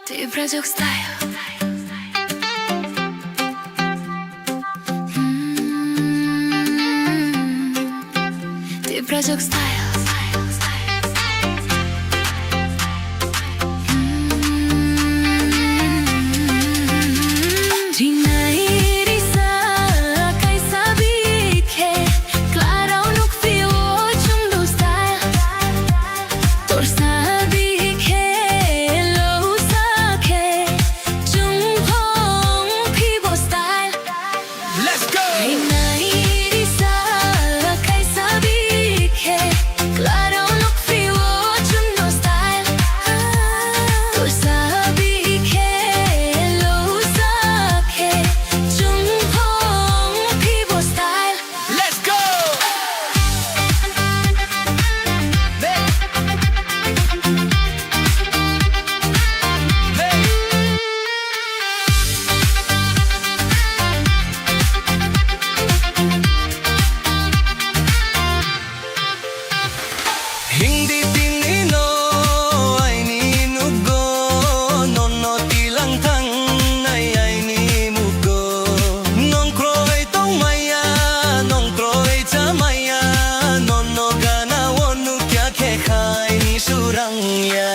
Ty Project Style. Ty Project Style. Hindi tinino ay ninugo, nono tilang tang ay nimugo. Non croy tong maya, non croy cha maya, nono gana wonu kya ke khai ni surang ya.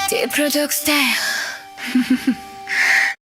Ty Project Style.